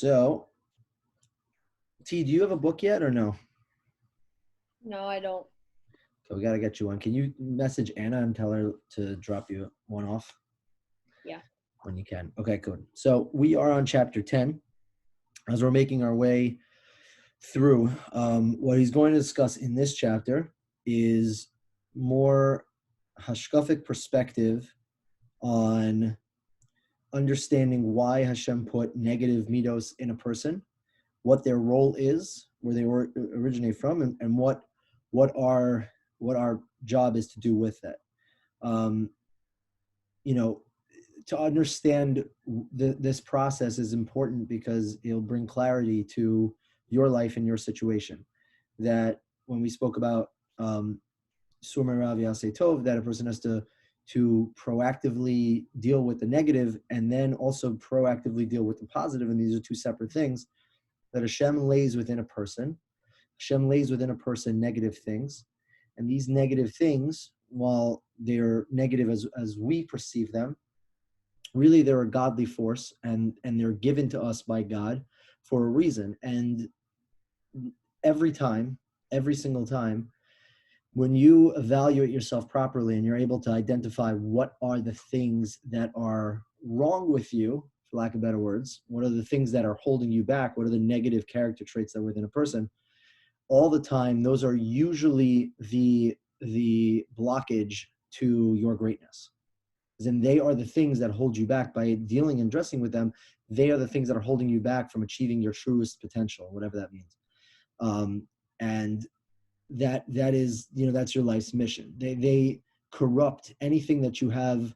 So, T, do you have a book yet or no? No, I don't. Okay, we got to get you one. Can you message Anna and tell her to drop you one off Yeah. when you can? Okay, good. So, we are on chapter 10 as we're making our way through. What he's going to discuss in this chapter is more hashkafic perspective on understanding why Hashem put negative midos in a person, what their role is, where they originate from, and what our what our job is to do with that. Um, you know, to understand this process is important because it'll bring clarity to your life and your situation. That when we spoke about Surma Rav Yaseh Tov, that a person has to proactively deal with the negative and then also proactively deal with the positive, and these are two separate things. That Hashem lays within a person. Hashem lays within a person negative things, and these negative things, while they're negative as we perceive them, really they're a godly force, and they're given to us by God for a reason. And every time, every single time, when you evaluate yourself properly and you're able to identify what are the things that are wrong with you, for lack of better words, what are the things that are holding you back, what are the negative character traits that are within a person, all the time, those are usually the blockage to your greatness. Then they are the things that hold you back. By dealing and dressing with them, they are the things that are holding you back from achieving your truest potential, whatever that means. And that is, that's your life's mission. They corrupt anything that you have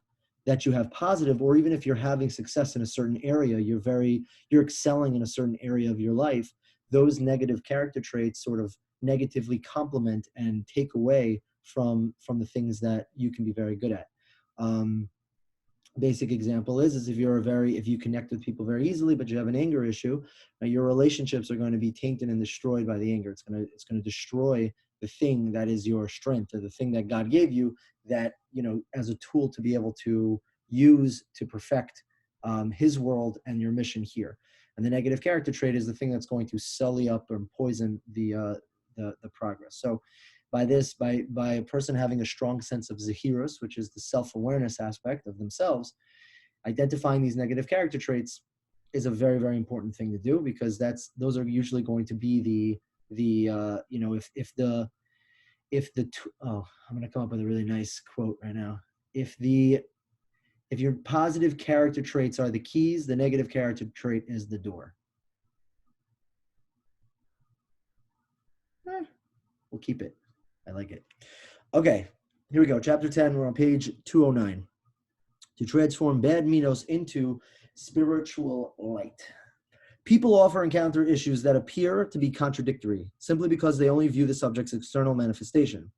positive, or even if you're having success in a certain area, you're excelling in a certain area of your life, those negative character traits sort of negatively complement and take away from the things that you can be very good at. Basic example is if you connect with people very easily, but you have an anger issue, your relationships are going to be tainted and destroyed by the anger. It's going to destroy the thing that is your strength, or the thing that God gave you, that, as a tool to be able to use to perfect his world and your mission here. And the negative character trait is the thing that's going to sully up or poison the progress. So by a person having a strong sense of zahirus, which is the self-awareness aspect of themselves, identifying these negative character traits is a very, very important thing to do, because those are usually going to be I'm going to come up with a really nice quote right now. If your positive character traits are the keys, the negative character trait is the door. We'll keep it. I like it. Okay, here we go. Chapter 10, we're on page 209. To transform bad minos into spiritual light. People often encounter issues that appear to be contradictory simply because they only view the subject's external manifestation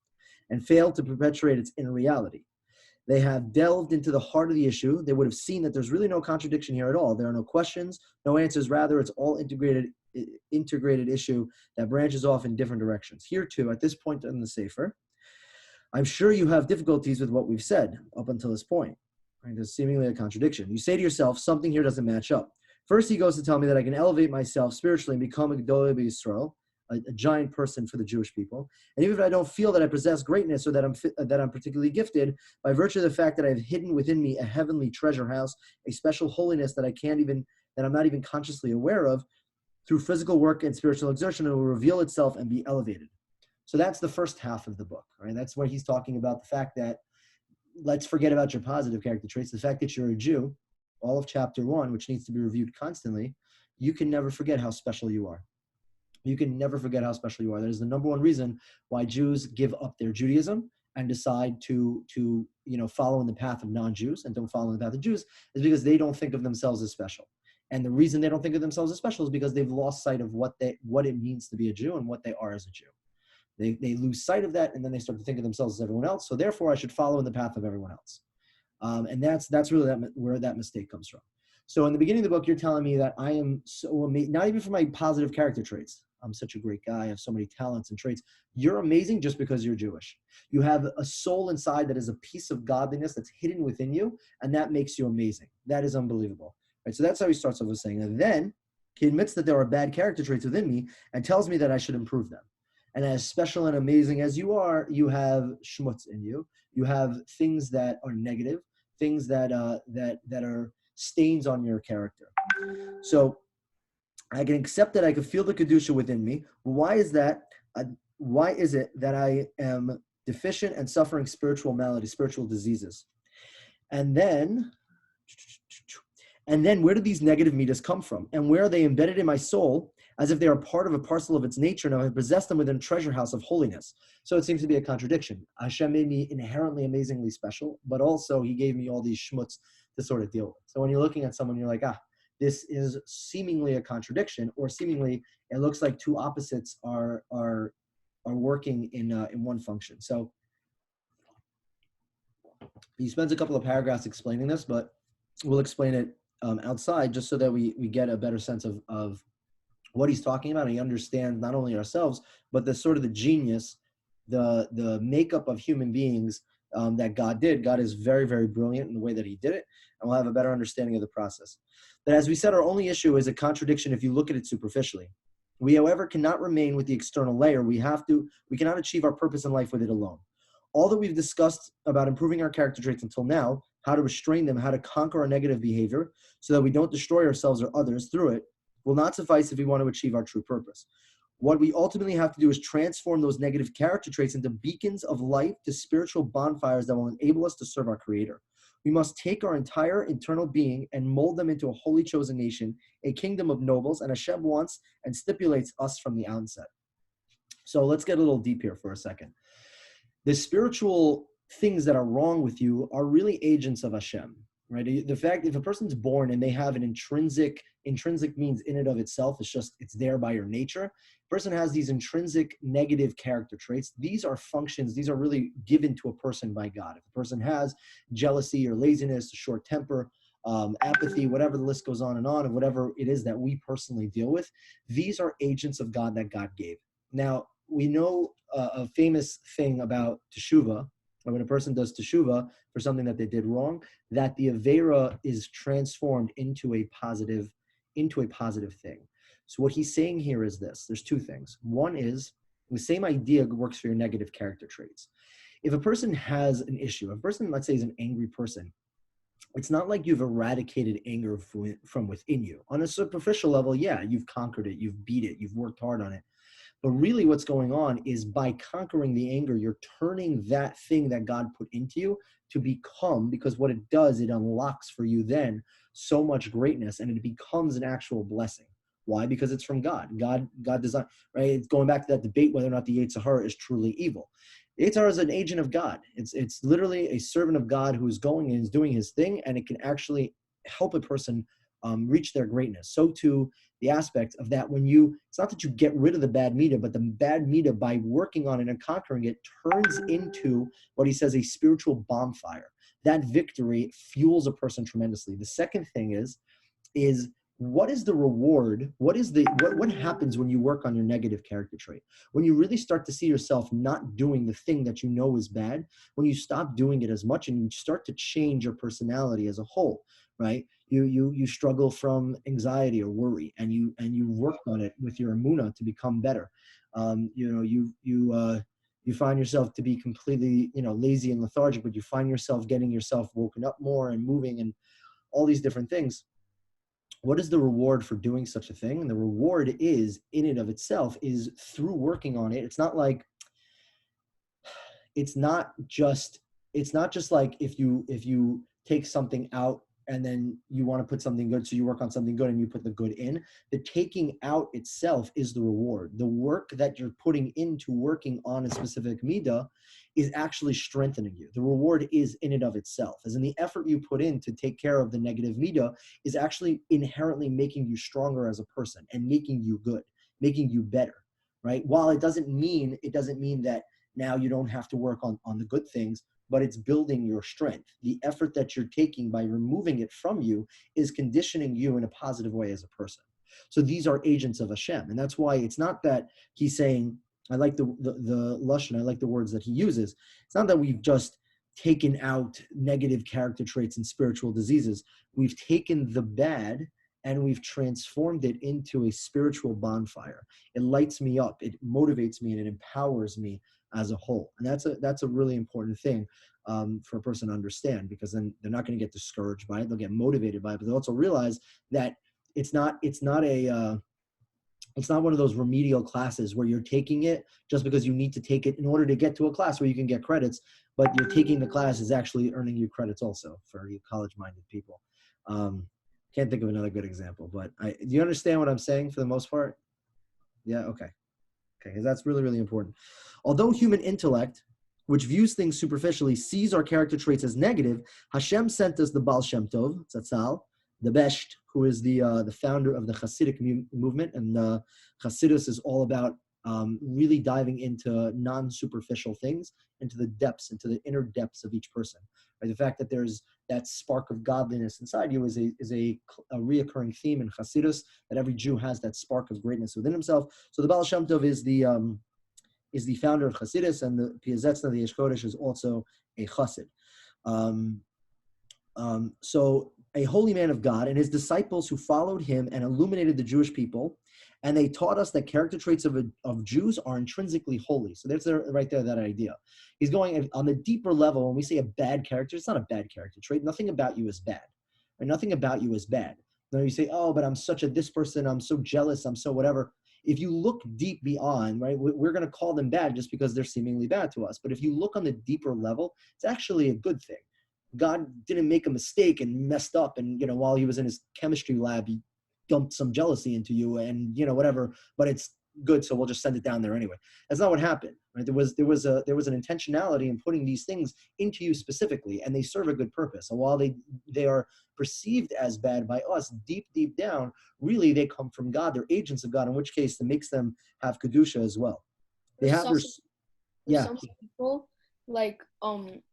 and fail to perpetuate its inner reality. They have delved into the heart of the issue. They would have seen that there's really no contradiction here at all. There are no questions, no answers. Rather, it's all integrated issue that branches off in different directions. Here, too, at this point in the Sefer, I'm sure you have difficulties with what we've said up until this point. Right? There's seemingly a contradiction. You say to yourself, something here doesn't match up. First, he goes to tell me that I can elevate myself spiritually and become a Gedolei B'Yisrael, a giant person for the Jewish people. And even if I don't feel that I possess greatness, or that I'm particularly gifted, by virtue of the fact that I've hidden within me a heavenly treasure house, a special holiness that I'm not even consciously aware of, through physical work and spiritual exertion, it will reveal itself and be elevated. So that's the first half of the book, right? That's where he's talking about the fact that, let's forget about your positive character traits. The fact that you're a Jew, all of chapter 1, which needs to be reviewed constantly, you can never forget how special you are. You can never forget how special you are. That is the number one reason why Jews give up their Judaism and decide to follow in the path of non-Jews and don't follow in the path of Jews, is because they don't think of themselves as special. And the reason they don't think of themselves as special is because they've lost sight of what it means to be a Jew and what they are as a Jew. They lose sight of that, and then they start to think of themselves as everyone else. So therefore, I should follow in the path of everyone else. And that's really where that mistake comes from. So in the beginning of the book, you're telling me that I am so amazing, not even for my positive character traits. I'm such a great guy. I have so many talents and traits. You're amazing just because you're Jewish. You have a soul inside that is a piece of godliness that's hidden within you, and that makes you amazing. That is unbelievable. Right? So that's how he starts off with saying. And then He admits that there are bad character traits within me and tells me that I should improve them. And as special and amazing as you are, you have schmutz in you. You have things that are negative, things that that are stains on your character. So I can accept that I can feel the kedusha within me. Why is that? Why is it that I am deficient and suffering spiritual malady, spiritual diseases? And then where do these negative midas come from? And where are they embedded in my soul as if they are part of a parcel of its nature and I have possessed them within a treasure house of holiness? So it seems to be a contradiction. Hashem made me inherently amazingly special, but also he gave me all these schmutz to sort of deal with. So when you're looking at someone, you're like, this is seemingly a contradiction, or seemingly it looks like two opposites are working in one function. So he spends a couple of paragraphs explaining this, but we'll explain it outside just so that we get a better sense of what he's talking about. And he understands not only ourselves, but the sort of the genius, the makeup of human beings that God did. God is very, very brilliant in the way that he did it, and we'll have a better understanding of the process. But as we said, our only issue is a contradiction if you look at it superficially. We, however, cannot remain with the external layer. We cannot achieve our purpose in life with it alone. All that we've discussed about improving our character traits until now, how to restrain them, how to conquer our negative behavior so that we don't destroy ourselves or others through it, will not suffice if we want to achieve our true purpose. What we ultimately have to do is transform those negative character traits into beacons of light to spiritual bonfires that will enable us to serve our Creator. We must take our entire internal being and mold them into a holy chosen nation, a kingdom of nobles, and Hashem wants and stipulates us from the onset. So let's get a little deep here for a second. The spiritual things that are wrong with you are really agents of Hashem, right? The fact, if a person's born and they have an intrinsic means in and of itself, it's there by your nature. A person has these intrinsic negative character traits. These are functions, these are really given to a person by God. If a person has jealousy or laziness, short temper, apathy, whatever the list goes on of whatever it is that we personally deal with, these are agents of God that God gave. Now, we know a famous thing about teshuvah, or when a person does teshuvah for something that they did wrong, that the avera is transformed into a positive thing. So what he's saying here is this. There's two things. One is the same idea works for your negative character traits. If a person has an issue, if a person, let's say, is an angry person, it's not like you've eradicated anger from within you. On a superficial level, yeah, you've conquered it, you've beat it, you've worked hard on it. But really what's going on is by conquering the anger, you're turning that thing that God put into you to become, because what it does, it unlocks for you then so much greatness, and it becomes an actual blessing. Why? Because it's from God. God designed, right? It's going back to that debate whether or not the Yetzer Hara is truly evil. The Yetzer Hara is an agent of God. It's literally a servant of God who is going and is doing his thing, and it can actually help a person reach their greatness. So too, the aspect of that it's not that you get rid of the bad midah, but the bad midah, by working on it and conquering it, turns into what he says, a spiritual bonfire. That victory fuels a person tremendously. The second thing is what is the reward? What happens when you work on your negative character trait? When you really start to see yourself not doing the thing that you know is bad, when you stop doing it as much and you start to change your personality as a whole, right? You struggle from anxiety or worry, and you worked on it with your emunah to become better. You find yourself to be completely lazy and lethargic, but you find yourself getting yourself woken up more and moving and all these different things. What is the reward for doing such a thing? And the reward is, in and of itself, is through working on it. It's not just like if you take something out and then you want to put something good, so you work on something good and you put the good in. The taking out itself is the reward. The work that you're putting into working on a specific midah is actually strengthening you. The reward is in and of itself, as in the effort you put in to take care of the negative midah is actually inherently making you stronger as a person and making you good, making you better, right? While it doesn't mean that now you don't have to work on the good things, but it's building your strength. The effort that you're taking by removing it from you is conditioning you in a positive way as a person. So these are agents of Hashem. And that's why it's not that he's saying, I like the lashon, I like the words that he uses. It's not that we've just taken out negative character traits and spiritual diseases. We've taken the bad and we've transformed it into a spiritual bonfire. It lights me up, it motivates me, and it empowers me as a whole. And that's a really important thing for a person to understand, because then they're not going to get discouraged by it. They'll get motivated by it, but they'll also realize that it's not one of those remedial classes where you're taking it just because you need to take it in order to get to a class where you can get credits, but you're taking the class is actually earning you credits also for you college-minded people. Can't think of another good example, but do you understand what I'm saying for the most part? Yeah, okay. Okay, because that's really, really important. Although human intellect, which views things superficially, sees our character traits as negative, Hashem sent us the Baal Shem Tov, Tzatzal, the Besht, who is the founder of the Hasidic movement. And Hasidus is all about really diving into non-superficial things, into the depths, into the inner depths of each person. Right? The fact that there's that spark of godliness inside you is a reoccurring theme in Hasidus, that every Jew has that spark of greatness within himself. So the Baal Shem Tov is the founder of Hasidus, and the Piazetzna, the Yesh Kodesh, is also a Chassid. So a holy man of God and his disciples who followed him and illuminated the Jewish people, and they taught us that character traits of Jews are intrinsically holy. So there's right there, that idea. He's going on the deeper level. When we say a bad character, it's not a bad character trait. Nothing about you is bad. Right? Nothing about you is bad. Now you say, oh, but I'm such a this person, I'm so jealous, I'm so whatever. If you look deep beyond, right, we're going to call them bad just because they're seemingly bad to us. But if you look on the deeper level, it's actually a good thing. God didn't make a mistake and messed up, and while he was in his chemistry lab, he dumped some jealousy into you, and whatever. But it's good, so we'll just send it down there anyway. That's not what happened. Right? There was an intentionality in putting these things into you specifically, and they serve a good purpose. And while they are perceived as bad by us, deep down, really they come from God. They're agents of God. In which case, that makes them have kedusha as well. They have some people, like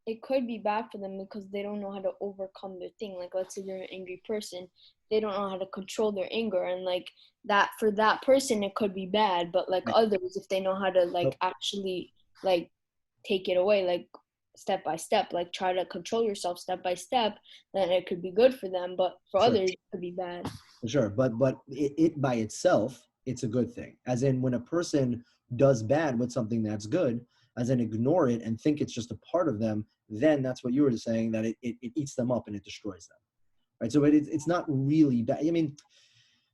it could be bad for them because they don't know how to overcome their thing. Like, let's say they're an angry person, they don't know how to control their anger, and like that, for that person it could be bad. But like others, if they know how to actually take it away, like step by step, like try to control yourself step by step, then it could be good for them. But for others, it could be bad. For sure, but it by itself, it's a good thing. As in, when a person does bad with something that's good, as in ignore it and think it's just a part of them, then that's what you were saying, that it eats them up and it destroys them, right? So it's not really bad. I mean,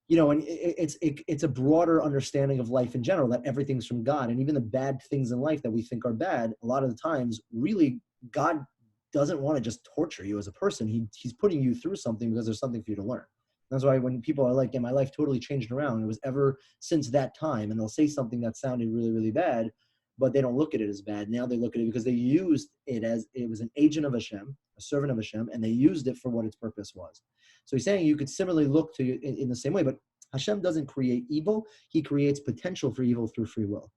and it's a broader understanding of life in general, that everything's from God, and even the bad things in life that we think are bad, a lot of the times, really, God doesn't want to just torture you as a person. He's putting you through something because there's something for you to learn. That's why when people are like, yeah, my life totally changed around, it was ever since that time, and they'll say something that sounded really, really bad, but they don't look at it as bad. Now they look at it because they used it as, it was an agent of Hashem, a servant of Hashem, and they used it for what its purpose was. So he's saying you could similarly look to in the same way, but Hashem doesn't create evil. He creates potential for evil through free will.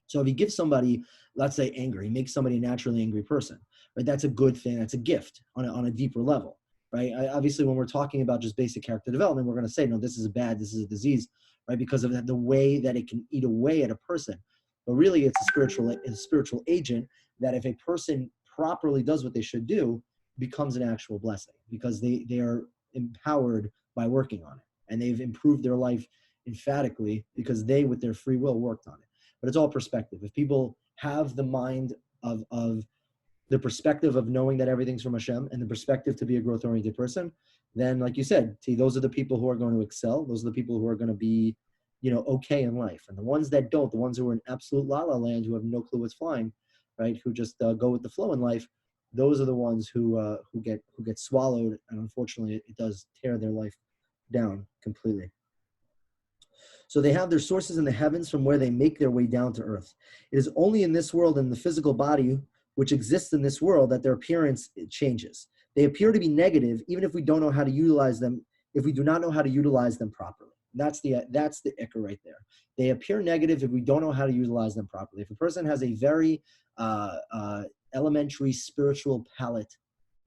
So if he gives somebody, let's say, anger, he makes somebody a naturally angry person, right? That's a good thing. That's a gift on a deeper level, right? Obviously, when we're talking about just basic character development, we're going to say, no, this is bad, this is a disease, right? Because of the way that it can eat away at a person. But really, it's a spiritual agent that, if a person properly does what they should do, becomes an actual blessing, because they are empowered by working on it, and they've improved their life emphatically because they, with their free will, worked on it. But it's all perspective. If people have the mind of the perspective of knowing that everything's from Hashem, and the perspective to be a growth-oriented person, then, like you said, see, those are the people who are going to excel. Those are the people who are going to be, okay in life. And the ones that don't, the ones who are in absolute la-la land, who have no clue what's flying, right, who just go with the flow in life, those are the ones who get swallowed, and unfortunately, it does tear their life down completely. So they have their sources in the heavens, from where they make their way down to earth. It is only in this world, in the physical body which exists in this world, that their appearance changes. They appear to be negative, even if we don't know how to utilize them, if we do not know how to utilize them properly. That's the ikar right there. They appear negative if we don't know how to utilize them properly. If a person has a very elementary spiritual palate,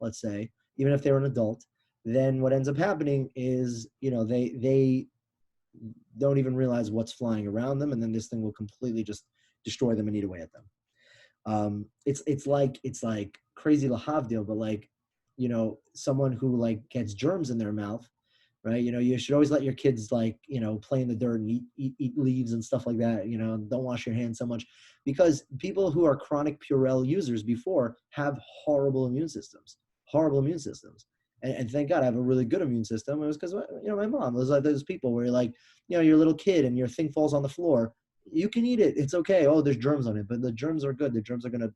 let's say, even if they're an adult, then what ends up happening is, they don't even realize what's flying around them, and then this thing will completely just destroy them and eat away at them. It's like crazy lahavdil, but someone who gets germs in their mouth, right? You should always let your kids play in the dirt and eat leaves and stuff like that. Don't wash your hands so much, because people who are chronic Purell users before have horrible immune systems, And thank God I have a really good immune system. It was because my mom was like those people where you're like, you're a little kid and your thing falls on the floor. You can eat it. It's okay. Oh, there's germs on it, but the germs are good. The germs are gonna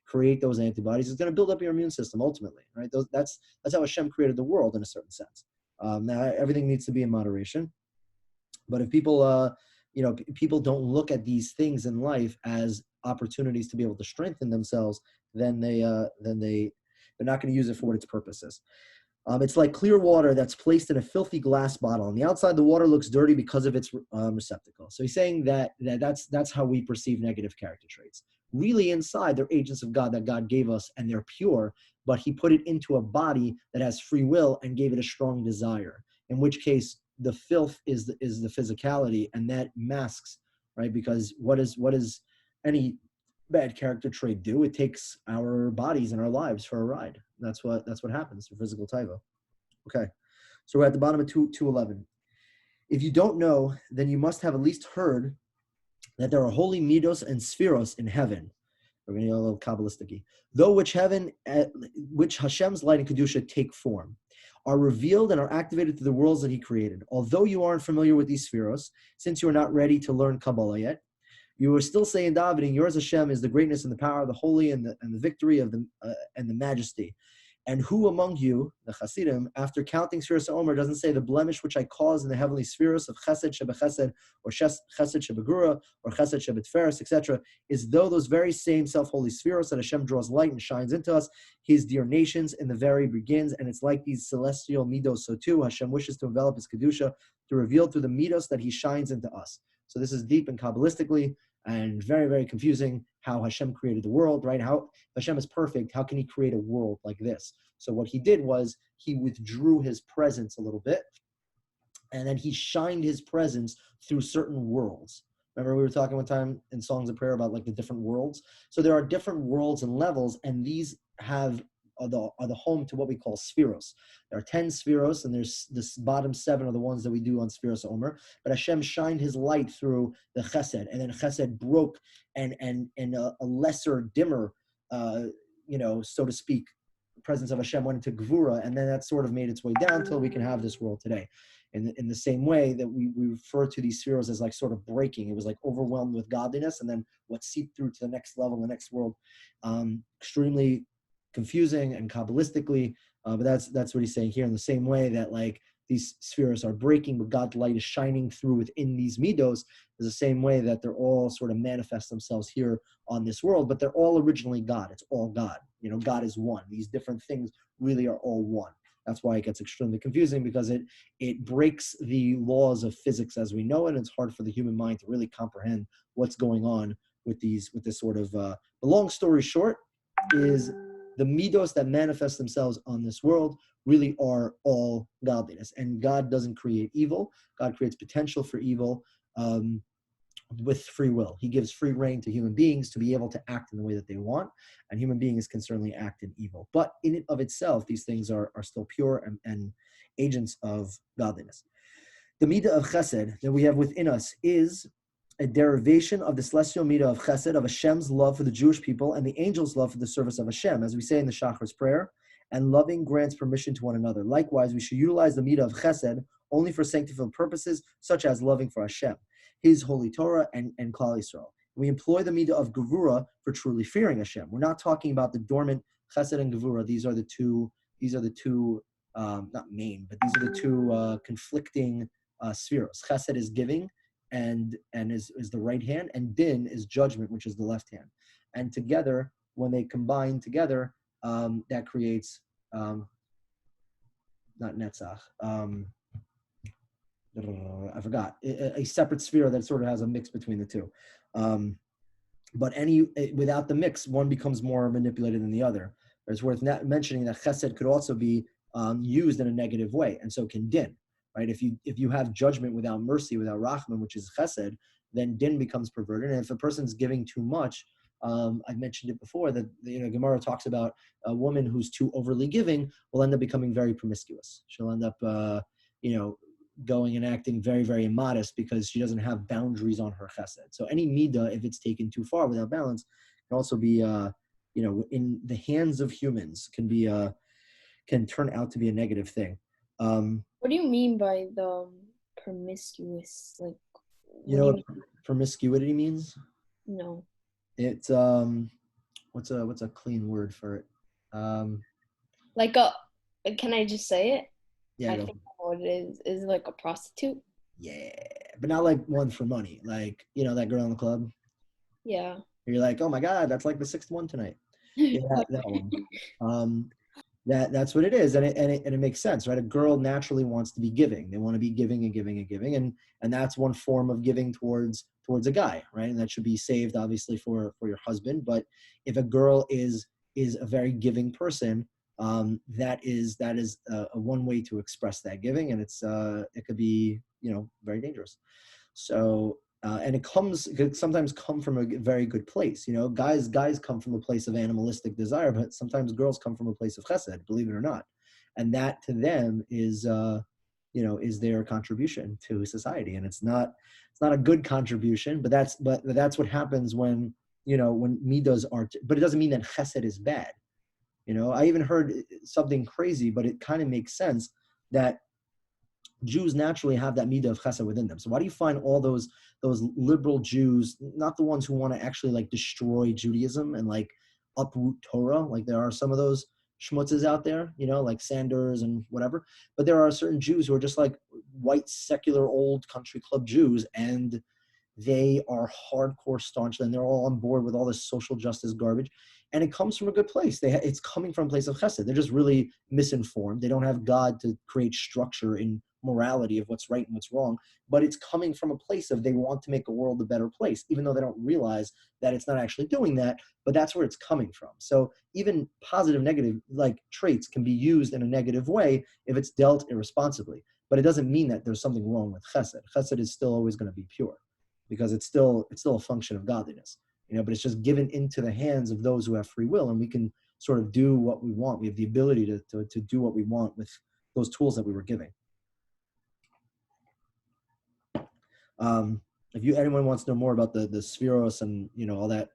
create those antibodies. It's gonna build up your immune system ultimately, right? That's how Hashem created the world in a certain sense. Now everything needs to be in moderation, but if people, people don't look at these things in life as opportunities to be able to strengthen themselves, then they're not going to use it for what its purpose is. It's like clear water that's placed in a filthy glass bottle. On the outside, the water looks dirty because of its receptacle. So he's saying that's how we perceive negative character traits. Really, inside, they're agents of God that God gave us, and they're pure, but he put it into a body that has free will and gave it a strong desire, in which case the filth is the physicality, and that masks, right? Because what is any bad character trait do? It takes our bodies and our lives for a ride. That's what happens to physical taiva. Okay, so we're at the bottom of 211. If you don't know, then you must have at least heard that there are holy midos and spheros in heaven. We're going to get a little Kabbalistic-y. Though which Hashem's light and Kedusha take form, are revealed and are activated through the worlds that he created. Although you aren't familiar with these spheros, since you are not ready to learn Kabbalah yet, you are still saying davening, yours Hashem is the greatness and the power of the holy and the victory of the and the majesty. And who among you, the Hasidim, after counting Spheros Omer, doesn't say the blemish which I cause in the heavenly spheros of Chesed Shebechesed, or Chesed Shebegura, or Chesed Shebetferes, etc., is though those very same self-holy spheros that Hashem draws light and shines into us, his dear nations in the very begins, and it's like these celestial midos, so too Hashem wishes to envelop his Kedusha to reveal through the midos that he shines into us. So this is deep and Kabbalistically, and very, very confusing how Hashem created the world, right? How Hashem is perfect. How can he create a world like this? So what he did was he withdrew his presence a little bit, and then he shined his presence through certain worlds. Remember we were talking one time in Songs of Prayer about like the different worlds? So there are different worlds and levels, and these are the home to what we call spheros. There are 10 spheros, and there's this bottom 7 are the ones that we do on Spheros Omer. But Hashem shined his light through the Chesed, and then Chesed broke, and a lesser, dimmer, so to speak, presence of Hashem went into Gvura, and then that sort of made its way down until we can have this world today. In the same way that we refer to these spheros as like sort of breaking. It was like overwhelmed with godliness, and then what seeped through to the next level, the next world. Extremely confusing and Kabbalistically, but that's what he's saying here. In the same way that like these spheres are breaking, but God's light is shining through within these midos, is the same way that they're all sort of manifest themselves here on this world, but they're all originally God. It's all God. God is one. These different things really are all one. That's why it gets extremely confusing, because it breaks the laws of physics as we know it, and it's hard for the human mind to really comprehend what's going on with this sort of. The long story short is the midos that manifest themselves on this world really are all godliness, and God doesn't create evil. God creates potential for evil with free will. He gives free reign to human beings to be able to act in the way that they want, and human beings can certainly act in evil. But in and of itself, these things are still pure and agents of godliness. The midah of chesed that we have within us is a derivation of the celestial midah of chesed, of Hashem's love for the Jewish people and the angels' love for the service of Hashem, as we say in the Shachar's prayer, and loving grants permission to one another. Likewise, we should utilize the midah of chesed only for sanctified purposes, such as loving for Hashem, his holy Torah, and Klal Yisrael. We employ the midah of gevura for truly fearing Hashem. We're not talking about the dormant chesed and gevura. These are the two not main, but these are the two conflicting spheros. Chesed is giving, and is the right hand, and din is judgment, which is the left hand. And together, when they combine together, that creates not netzach. I forgot a separate sphere that sort of has a mix between the two. But without the mix, one becomes more manipulated than the other. It's worth mentioning that chesed could also be used in a negative way, and so can din. Right? If you have judgment without mercy, without rachman, which is chesed, then din becomes perverted. And if a person's giving too much, I mentioned it before that Gemara talks about a woman who's too overly giving will end up becoming very promiscuous. She'll end up going and acting very, very immodest because she doesn't have boundaries on her chesed. So any midah, if it's taken too far without balance, can also be, in the hands of humans, can turn out to be a negative thing. What do you mean by the promiscuous? Like, You know what promiscuity means? No. It's what's a clean word for it? Can I just say it? Yeah, I think I know what it is. Is it like a prostitute? Yeah, but not like one for money. Like, that girl in the club. Yeah. You're like, oh my God, that's like the sixth one tonight. Yeah, that one. That's what it is, and it makes sense, right? A girl naturally wants to be giving. They want to be giving and giving and giving, and that's one form of giving towards a guy, right? And that should be saved, obviously, for your husband. But if a girl is a very giving person, that is a one way to express that giving, and it could be very dangerous. So and it could sometimes come from a very good place. Guys come from a place of animalistic desire, but sometimes girls come from a place of chesed, believe it or not, and that to them is is their contribution to society. And it's not a good contribution, but that's what happens when when midos aren't. But it doesn't mean that chesed is bad. I even heard something crazy, but it kind of makes sense that Jews naturally have that midah of chesed within them. So why do you find all those liberal Jews, not the ones who want to actually like destroy Judaism and like uproot Torah? Like there are some of those schmutzes out there, like Sanders and whatever. But there are certain Jews who are just like white, secular, old country club Jews, and they are hardcore staunch, and they're all on board with all this social justice garbage. And it comes from a good place. It's coming from a place of chesed. They're just really misinformed. They don't have God to create structure in morality of what's right and what's wrong, but it's coming from a place of they want to make a world a better place, even though they don't realize that it's not actually doing that, but that's where it's coming from. So even positive, negative like traits can be used in a negative way if it's dealt irresponsibly, but it doesn't mean that there's something wrong with chesed. Chesed is still always going to be pure because it's still a function of godliness, but it's just given into the hands of those who have free will, and we can sort of do what we want. We have the ability to do what we want with those tools that we were giving. If anyone wants to know more about the Spheros and all that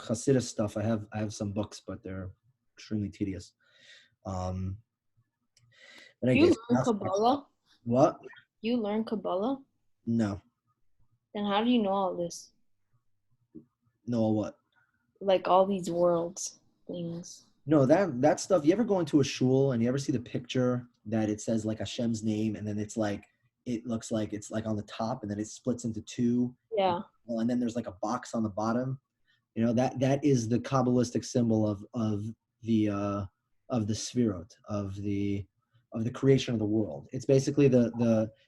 Hasidus stuff, I have some books, but they're extremely tedious. You learn Kabbalah? What? You learn Kabbalah? No. Then how do you know all this? Know what? Like all these worlds things. No, that stuff. You ever go into a shul and you ever see the picture that it says like Hashem's name, and then it's like it looks like it's like on the top, and then it splits into two. Yeah. And then there's like a box on the bottom. That is the Kabbalistic symbol of the Sphirot, of the creation of the world. It's basically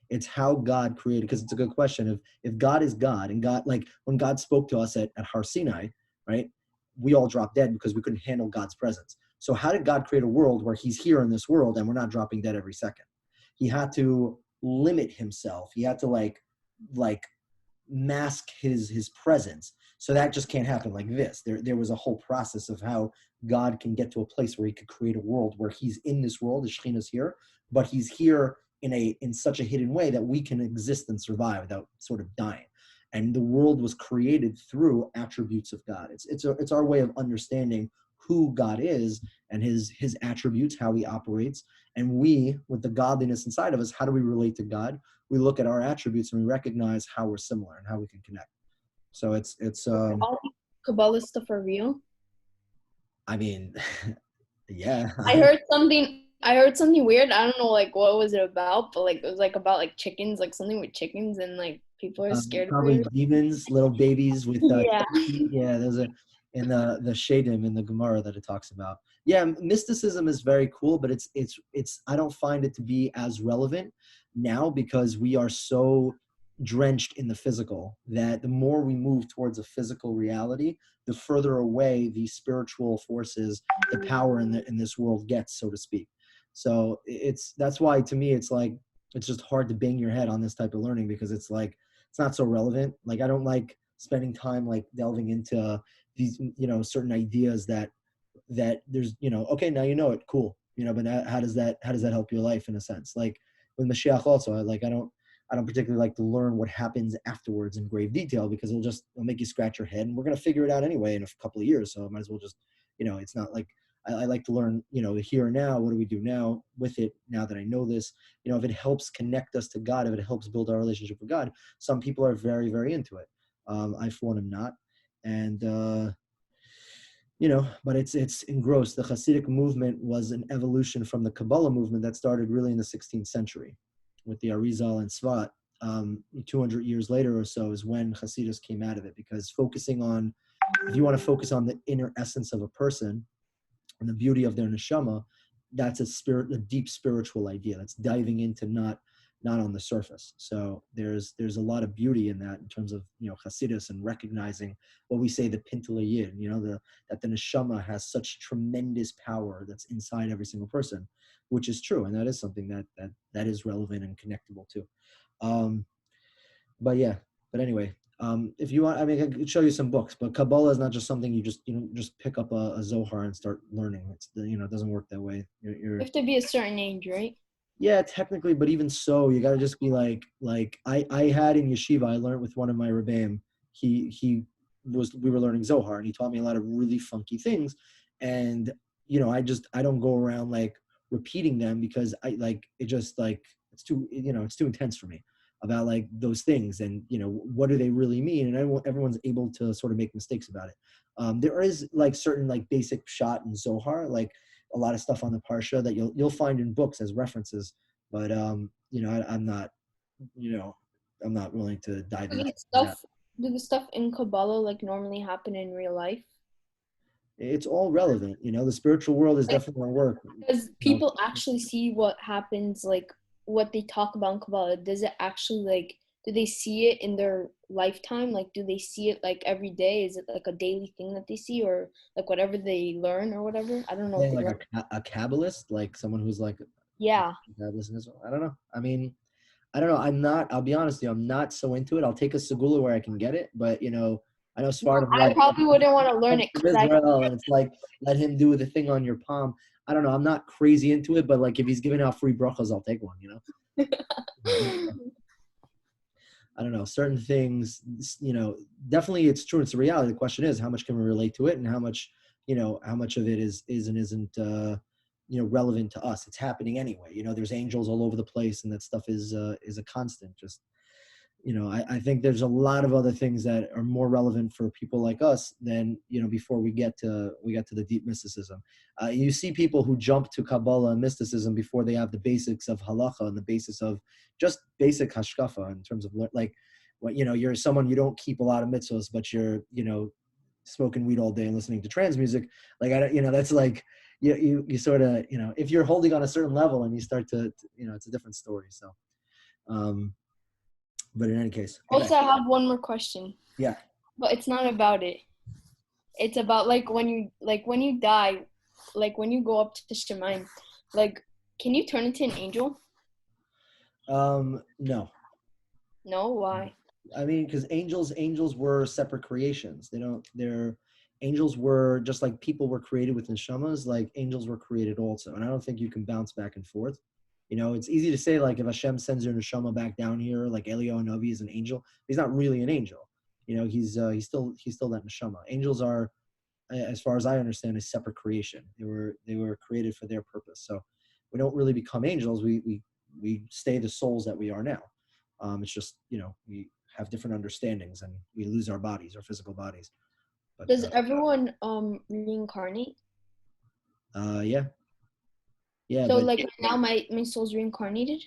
it's how God created, because it's a good question. If God is God, and God, like when God spoke to us at Har Sinai, right? We all dropped dead because we couldn't handle God's presence. So how did God create a world where he's here in this world and we're not dropping dead every second? He had to limit himself. He had to like mask his presence. So that just can't happen like this. There was a whole process of how God can get to a place where he could create a world where he's in this world, the Shekhinah's here, but he's here in such a hidden way that we can exist and survive without sort of dying. And the world was created through attributes of God. It's our way of understanding who God is and his attributes, how he operates. And we, with the godliness inside of us, how do we relate to God? We look at our attributes and we recognize how we're similar and how we can connect. So it's all Kabbalah stuff are real? I mean, yeah. I heard something weird. I don't know like what was it about, but like it was like about like chickens, like something with chickens, and like people are scared probably of it. demons, little babies with Yeah. yeah, there's in the Shadim in the Gemara that it talks about. Yeah, mysticism is very cool, but it's I don't find it to be as relevant now because we are so drenched in the physical that the more we move towards a physical reality, the further away the spiritual forces, the power in this world gets, so to speak. So that's why to me it's like it's just hard to bang your head on this type of learning because it's like it's not so relevant. Like I don't like spending time like delving into these certain ideas that there's okay, now you know it, cool, but how does that help your life in a sense? Like with Mashiach also. I don't particularly like to learn what happens afterwards in grave detail, because it'll make you scratch your head, and we're going to figure it out anyway in a couple of years. So I might as well just, it's not like I like to learn, the here and now. What do we do now with it, now that I know this? If it helps connect us to God, if it helps build our relationship with God, some people are very, very into it. I, for one, am not. And, but it's engrossed. The Hasidic movement was an evolution from the Kabbalah movement that started really in the 16th century with the Arizal and Svat. 200 years later or so is when Hasidus came out of it, because if you want to focus on the inner essence of a person and the beauty of their neshama, that's a deep spiritual idea. That's diving into not on the surface. So there's a lot of beauty in that, in terms of Hasidus, and recognizing what we say, the Pintele Yid, that the neshama has such tremendous power that's inside every single person, which is true, and that is something that is relevant and connectable too. But anyway, if you want, I mean, I could show you some books, but Kabbalah is not just something you just pick up a Zohar and start learning. It doesn't work that way. You have to be a certain age, right? Yeah, technically, but even so, you got to just be like I had in yeshiva, I learned with one of my rebbeim. We were learning Zohar, and he taught me a lot of really funky things, and I don't go around like repeating them, because it's too intense for me about like those things, and what do they really mean, and everyone's able to sort of make mistakes about it. There is like certain like basic pshat in Zohar, like a lot of stuff on the parsha that you'll find in books as references, but I'm not willing to dive into that. Do the stuff in Kabbalah like normally happen in real life? It's all relevant, the spiritual world is definitely our work. Does people actually see what happens, like what they talk about in Kabbalah? Does it actually, like, do they see it in their lifetime? Like, do they see it like every day? Is it like a daily thing that they see, or like whatever they learn or whatever? I don't know. Like a Kabbalist, like someone who's like yeah. I don't know. I mean, I don't know. I'll be honest with you, I'm not so into it. I'll take a segula where I can get it, but I know Sfardim. I probably wouldn't want to learn it. Israel, and it's like, let him do the thing on your palm. I don't know. I'm not crazy into it, but like if he's giving out free brachas, I'll take one. I don't know. Certain things, definitely it's true. It's a reality. The question is, how much can we relate to it, and how much of it is and isn't relevant to us. It's happening anyway. There's angels all over the place, and that stuff is a constant. Just I think there's a lot of other things that are more relevant for people like us than before we get to the deep mysticism. You see people who jump to Kabbalah and mysticism before they have the basics of halacha and the basis of just basic hashkafa, in terms of like what you're someone, you don't keep a lot of mitzvahs, but you're smoking weed all day and listening to trance music. Like that's like you sort of if you're holding on a certain level and you start to it's a different story. So but in any case. Okay. Also, I have one more question. Yeah. But it's not about it. It's about like when you die, like when you go up to Shemaim, like can you turn into an angel? No. No, why? I mean, because angels were separate creations. Angels were just like people were created with neshamas, like angels were created also. And I don't think you can bounce back and forth. It's easy to say, like, if Hashem sends your neshama back down here, like Eliyahu Hanavi is an angel, he's not really an angel. He's still that neshama. Angels are, as far as I understand, a separate creation. They were created for their purpose. So we don't really become angels. We stay the souls that we are now. It's just we have different understandings, and we lose our bodies, our physical bodies. But, does everyone reincarnate? Yeah. Yeah. So like now my soul's reincarnated?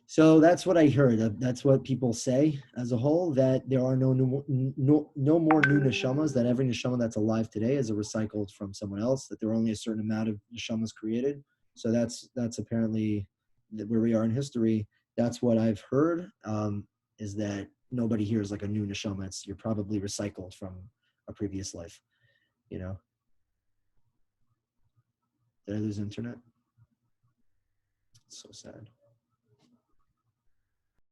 So that's what I heard. That's what people say as a whole, that there are no more new neshamas, that every neshama that's alive today is recycled from someone else, that there are only a certain amount of neshamas created. So that's apparently where we are in history. That's what I've heard, is that nobody here is like a new neshama. You're probably recycled from a previous life, Did I lose internet? It's so sad.